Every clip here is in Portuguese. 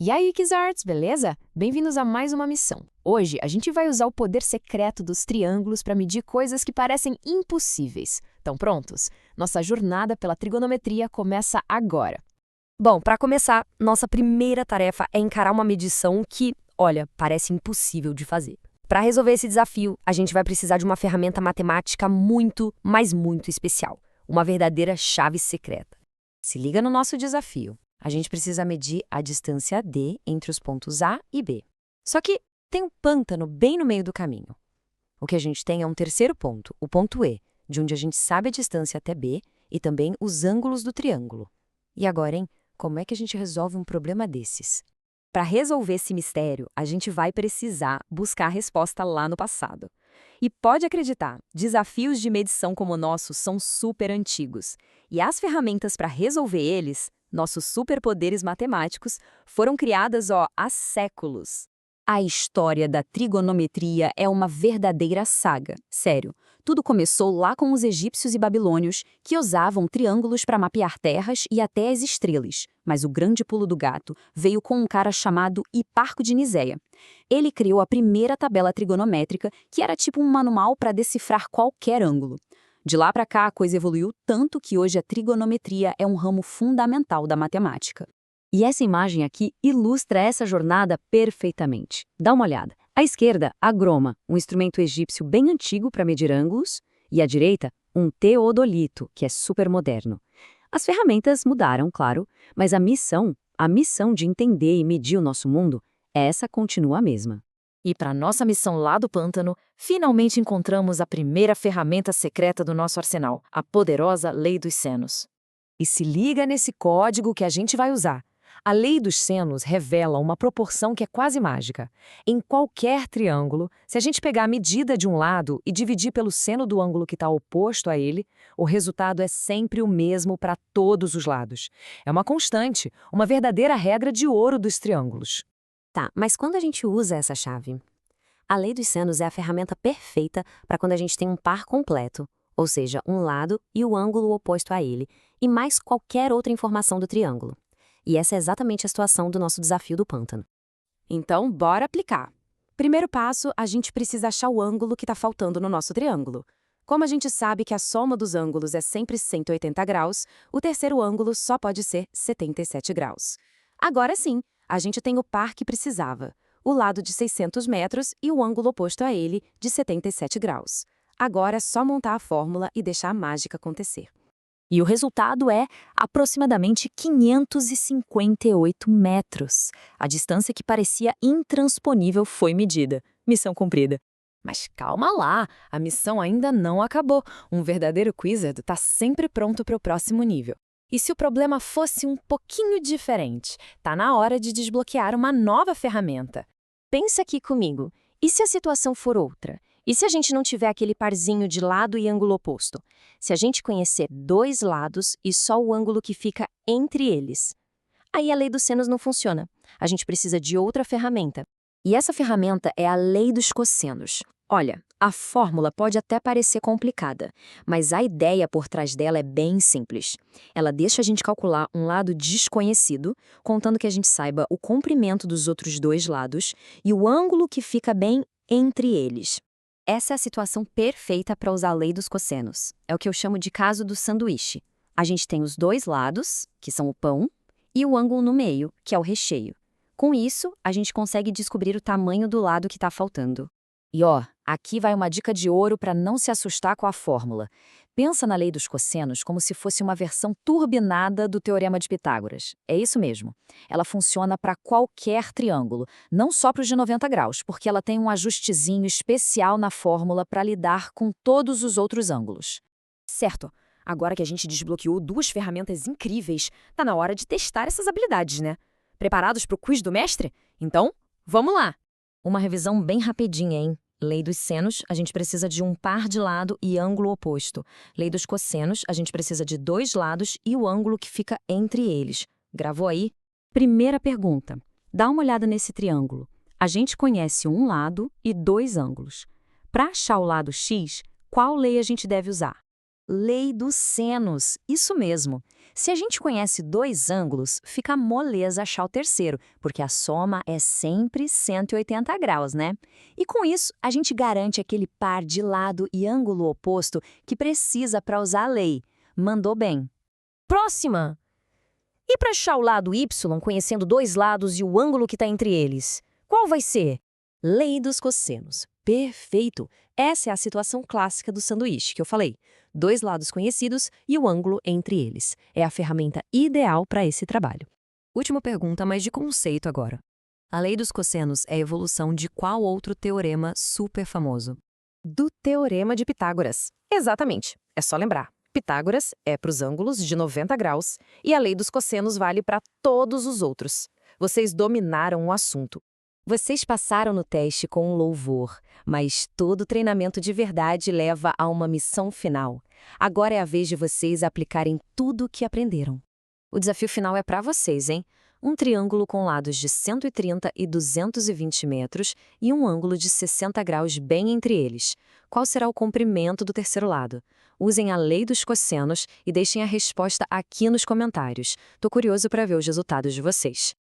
E aí, Kizards, beleza? Bem-vindos a mais uma missão. Hoje, a gente vai usar o poder secreto dos triângulos para medir coisas que parecem impossíveis. Estão prontos? Nossa jornada pela trigonometria começa agora. Bom, para começar, nossa primeira tarefa é encarar uma medição que, olha, parece impossível de fazer. Para resolver esse desafio, a gente vai precisar de uma ferramenta matemática muito, mas muito especial. Uma verdadeira chave secreta. Se liga no nosso desafio. A gente precisa medir a distância D entre os pontos A e B. Só que tem um pântano bem no meio do caminho. O que a gente tem é um terceiro ponto, o ponto E, de onde a gente sabe a distância até B e também os ângulos do triângulo. E agora, hein? Como é que a gente resolve um problema desses? Para resolver esse mistério, a gente vai precisar buscar a resposta lá no passado. E pode acreditar, desafios de medição como o nosso são super antigos. E as ferramentas para resolver eles, nossos superpoderes matemáticos, foram criadas há séculos. A história da trigonometria é uma verdadeira saga, sério. Tudo começou lá com os egípcios e babilônios, que usavam triângulos para mapear terras e até as estrelas. Mas o grande pulo do gato veio com um cara chamado Hiparco de Niséia. Ele criou a primeira tabela trigonométrica, que era tipo um manual para decifrar qualquer ângulo. De lá para cá, a coisa evoluiu tanto que hoje a trigonometria é um ramo fundamental da matemática. E essa imagem aqui ilustra essa jornada perfeitamente. Dá uma olhada. À esquerda, a groma, um instrumento egípcio bem antigo para medir ângulos, e à direita, um teodolito, que é super moderno. As ferramentas mudaram, claro, mas a missão de entender e medir o nosso mundo, essa continua a mesma. E para nossa missão lá do pântano, finalmente encontramos a primeira ferramenta secreta do nosso arsenal, a poderosa Lei dos Senos. E se liga nesse código que a gente vai usar. A lei dos senos revela uma proporção que é quase mágica. Em qualquer triângulo, se a gente pegar a medida de um lado e dividir pelo seno do ângulo que está oposto a ele, o resultado é sempre o mesmo para todos os lados. É uma constante, uma verdadeira regra de ouro dos triângulos. Tá, mas quando a gente usa essa chave? A lei dos senos é a ferramenta perfeita para quando a gente tem um par completo, ou seja, um lado e o ângulo oposto a ele, e mais qualquer outra informação do triângulo. E essa é exatamente a situação do nosso desafio do pântano. Então, bora aplicar. Primeiro passo, a gente precisa achar o ângulo que está faltando no nosso triângulo. Como a gente sabe que a soma dos ângulos é sempre 180 graus, o terceiro ângulo só pode ser 77 graus. Agora sim, a gente tem o par que precisava, o lado de 600 metros e o ângulo oposto a ele de 77 graus. Agora é só montar a fórmula e deixar a mágica acontecer. E o resultado é aproximadamente 558 metros. A distância que parecia intransponível foi medida. Missão cumprida. Mas calma lá, a missão ainda não acabou. Um verdadeiro Quizard está sempre pronto para o próximo nível. E se o problema fosse um pouquinho diferente? Tá na hora de desbloquear uma nova ferramenta. Pensa aqui comigo. E se a situação for outra? E se a gente não tiver aquele parzinho de lado e ângulo oposto? Se a gente conhecer dois lados e só o ângulo que fica entre eles? Aí a lei dos senos não funciona. A gente precisa de outra ferramenta. E essa ferramenta é a lei dos cossenos. Olha, a fórmula pode até parecer complicada, mas a ideia por trás dela é bem simples. Ela deixa a gente calcular um lado desconhecido, contando que a gente saiba o comprimento dos outros dois lados e o ângulo que fica bem entre eles. Essa é a situação perfeita para usar a lei dos cossenos. É o que eu chamo de caso do sanduíche. A gente tem os dois lados, que são o pão, e o ângulo no meio, que é o recheio. Com isso, a gente consegue descobrir o tamanho do lado que está faltando. E aqui vai uma dica de ouro para não se assustar com a fórmula. Pensa na lei dos cossenos como se fosse uma versão turbinada do Teorema de Pitágoras. É isso mesmo. Ela funciona para qualquer triângulo, não só para os de 90 graus, porque ela tem um ajustezinho especial na fórmula para lidar com todos os outros ângulos. Certo. Agora que a gente desbloqueou duas ferramentas incríveis, tá na hora de testar essas habilidades, né? Preparados para o quiz do mestre? Então, vamos lá! Uma revisão bem rapidinha, hein? Lei dos senos, a gente precisa de um par de lado e ângulo oposto. Lei dos cossenos, a gente precisa de dois lados e o ângulo que fica entre eles. Gravou aí? Primeira pergunta. Dá uma olhada nesse triângulo. A gente conhece um lado e dois ângulos. Para achar o lado X, qual lei a gente deve usar? Lei dos senos, isso mesmo. Se a gente conhece dois ângulos, fica moleza achar o terceiro, porque a soma é sempre 180 graus, né? E com isso, a gente garante aquele par de lado e ângulo oposto que precisa para usar a lei. Mandou bem. Próxima! E para achar o lado y, conhecendo dois lados e o ângulo que está entre eles? Qual vai ser? Lei dos cossenos. Perfeito! Essa é a situação clássica do sanduíche que eu falei. Dois lados conhecidos e o ângulo entre eles. É a ferramenta ideal para esse trabalho. Última pergunta, mas de conceito agora. A lei dos cossenos é a evolução de qual outro teorema super famoso? Do Teorema de Pitágoras. Exatamente. É só lembrar. Pitágoras é para os ângulos de 90 graus e a lei dos cossenos vale para todos os outros. Vocês dominaram o assunto. Vocês passaram no teste com louvor, mas todo treinamento de verdade leva a uma missão final. Agora é a vez de vocês aplicarem tudo o que aprenderam. O desafio final é para vocês, hein? Um triângulo com lados de 130 e 220 metros e um ângulo de 60 graus bem entre eles. Qual será o comprimento do terceiro lado? Usem a lei dos cossenos e deixem a resposta aqui nos comentários. Tô curioso para ver os resultados de vocês.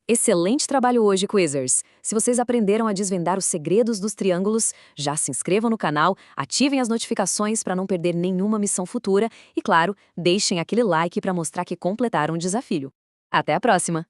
Excelente trabalho hoje, Quizzers! Se vocês aprenderam a desvendar os segredos dos triângulos, já se inscrevam no canal, ativem as notificações para não perder nenhuma missão futura e, claro, deixem aquele like para mostrar que completaram o desafio. Até a próxima!